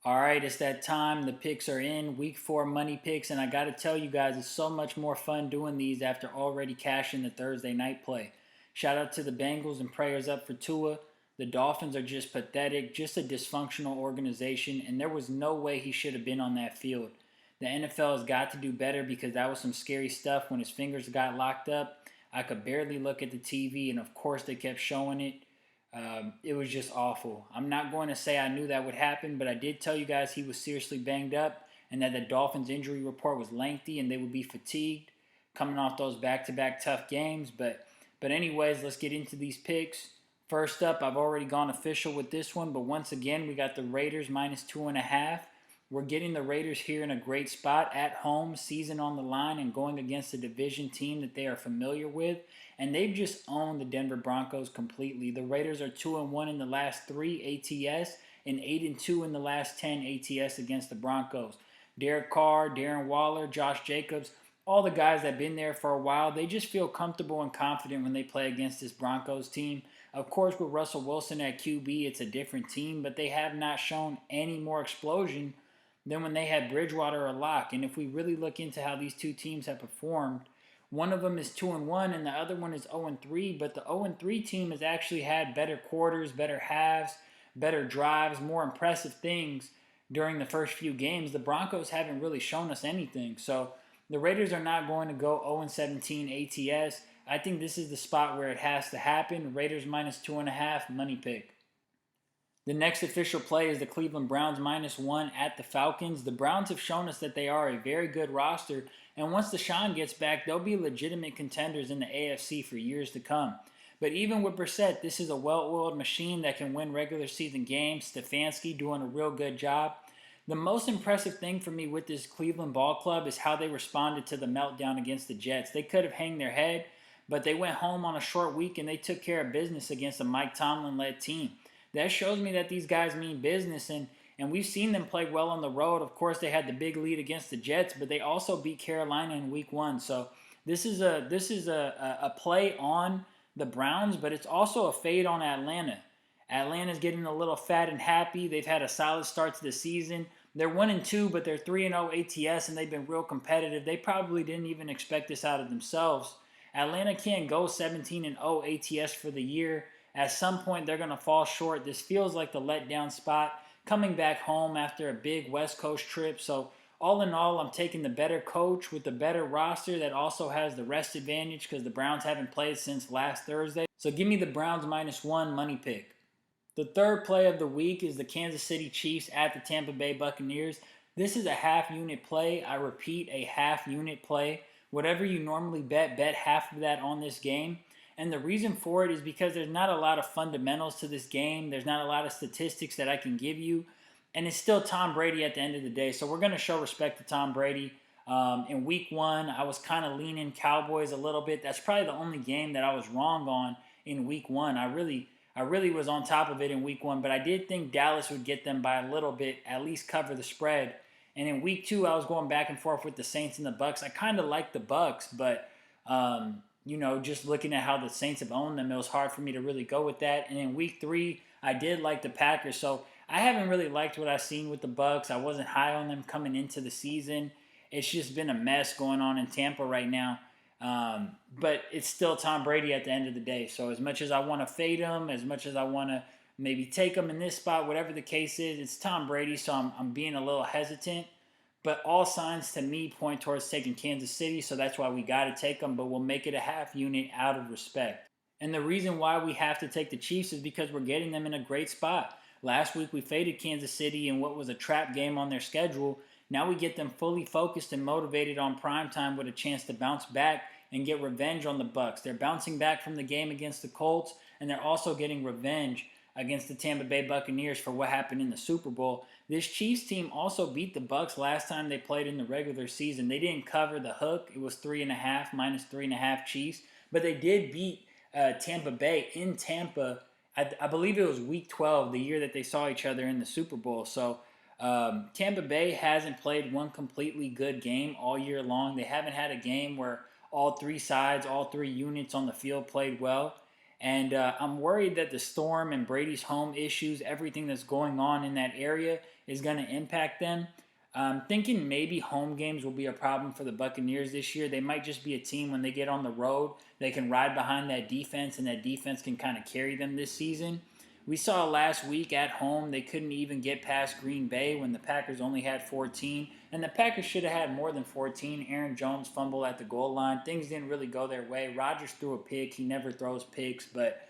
All right, it's that time. The picks are in. Week 4 money picks. And I got to tell you guys, it's so much more fun doing these after already cashing the Thursday night play. Shout out to the Bengals and prayers up for Tua. The Dolphins are just pathetic, just a dysfunctional organization. And there was no way he should have been on that field. The NFL has got to do better because that was some scary stuff when his fingers got locked up. I could barely look at the TV, and of course, they kept showing it. It was just awful. I'm not going to say I knew that would happen, but I did tell you guys he was seriously banged up and that the Dolphins injury report was lengthy and they would be fatigued coming off those back-to-back tough games. But anyways, let's get into these picks. First up, I've already gone official with this one, but once again, we got the Raiders minus 2.5. We're getting the Raiders here in a great spot at home, season on the line, and going against a division team that they are familiar with. And they've just owned the Denver Broncos completely. The Raiders are 2-1 in the last 3 ATS and 8-2 in the last 10 ATS against the Broncos. Derek Carr, Darren Waller, Josh Jacobs, all the guys that have been there for a while, they just feel comfortable and confident when they play against this Broncos team. Of course, with Russell Wilson at QB, it's a different team, but they have not shown any more explosion than when they had Bridgewater or Locke. And if we really look into how these two teams have performed, one of them is 2-1 and the other one is 0-3, but the 0-3 team has actually had better quarters, better halves, better drives, more impressive things during the first few games. The Broncos haven't really shown us anything. So the Raiders are not going to go 0-17 ATS. I think this is the spot where it has to happen. Raiders minus 2.5, money pick. The next official play is the Cleveland Browns -1 at the Falcons. The Browns have shown us that they are a very good roster, and once Deshaun gets back, they'll be legitimate contenders in the AFC for years to come. But even with Brissett, this is a well-oiled machine that can win regular season games. Stefanski doing a real good job. The most impressive thing for me with this Cleveland ball club is how they responded to the meltdown against the Jets. They could have hanged their head, but they went home on a short week and they took care of business against a Mike Tomlin-led team. That shows me that these guys mean business, and we've seen them play well on the road. Of course, they had the big lead against the Jets, but they also beat Carolina in Week 1. So this is a play on the Browns, but it's also a fade on Atlanta. Atlanta's getting a little fat and happy. They've had a solid start to the season. They're 1-2, but they're 3-0 ATS, and they've been real competitive. They probably didn't even expect this out of themselves. Atlanta can't go 17-0 ATS for the year. At some point, they're going to fall short. This feels like the letdown spot, coming back home after a big West Coast trip. So all in all, I'm taking the better coach with the better roster that also has the rest advantage because the Browns haven't played since last Thursday. So give me the Browns -1 money pick. The third play of the week is the Kansas City Chiefs at the Tampa Bay Buccaneers. This is a half unit play. I repeat, a half unit play. Whatever you normally bet half of that on this game. And the reason for it is because there's not a lot of fundamentals to this game. There's not a lot of statistics that I can give you. And it's still Tom Brady at the end of the day. So we're going to show respect to Tom Brady. In Week 1, I was kind of leaning Cowboys a little bit. That's probably the only game that I was wrong on in Week 1. I really was on top of it in Week 1. But I did think Dallas would get them by a little bit, at least cover the spread. And in Week 2, I was going back and forth with the Saints and the Bucks. I kind of like the Bucks, but just looking at how the Saints have owned them, it was hard for me to really go with that. And in Week 3, I did like the Packers. So I haven't really liked what I've seen with the Bucks. I wasn't high on them coming into the season. It's just been a mess going on in Tampa right now. But it's still Tom Brady at the end of the day. So as much as I want to fade him, as much as I want to maybe take him in this spot, whatever the case is, it's Tom Brady. So I'm being a little hesitant. But all signs to me point towards taking Kansas City, so that's why we got to take them, but we'll make it a half unit out of respect. And the reason why we have to take the Chiefs is because we're getting them in a great spot. Last week we faded Kansas City in what was a trap game on their schedule. Now we get them fully focused and motivated on primetime with a chance to bounce back and get revenge on the Bucks. They're bouncing back from the game against the Colts, and they're also getting revenge against the Tampa Bay Buccaneers for what happened in the Super Bowl. This Chiefs team also beat the Bucks last time they played in the regular season. They didn't cover the hook. It was 3.5, -3.5 Chiefs. But they did beat Tampa Bay in Tampa. I believe it was Week 12, the year that they saw each other in the Super Bowl. So Tampa Bay hasn't played one completely good game all year long. They haven't had a game where all three sides, all three units on the field played well. And I'm worried that the storm and Brady's home issues, everything that's going on in that area, is going to impact them. I'm thinking maybe home games will be a problem for the Buccaneers this year. They might just be a team when they get on the road, they can ride behind that defense, and that defense can kind of carry them this season. We saw last week at home they couldn't even get past Green Bay when the Packers only had 14, and the Packers should have had more than 14. Aaron Jones fumbled at the goal line. Things didn't really go their way. Rodgers threw a pick. He never throws picks, but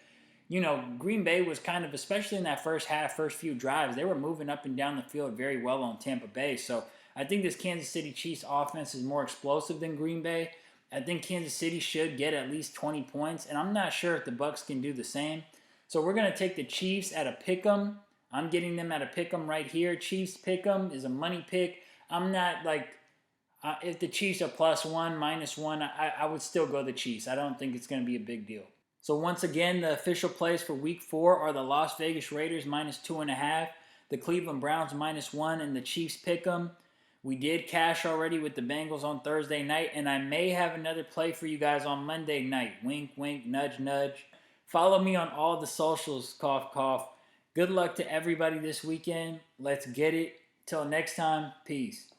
Green Bay was kind of, especially in that first half, first few drives, they were moving up and down the field very well on Tampa Bay. So I think this Kansas City Chiefs offense is more explosive than Green Bay. I think Kansas City should get at least 20 points, and I'm not sure if the Bucks can do the same. So we're going to take the Chiefs at a pick 'em. I'm getting them at a pick 'em right here. Chiefs pick 'em is a money pick. I'm not like, if the Chiefs are +1, -1, I would still go the Chiefs. I don't think it's going to be a big deal. So once again, the official plays for Week 4 are the Las Vegas Raiders -2.5, the Cleveland Browns -1, and the Chiefs pick 'em. We did cash already with the Bengals on Thursday night, and I may have another play for you guys on Monday night. Wink, wink, nudge, nudge. Follow me on all the socials, cough, cough. Good luck to everybody this weekend. Let's get it. Till next time, peace.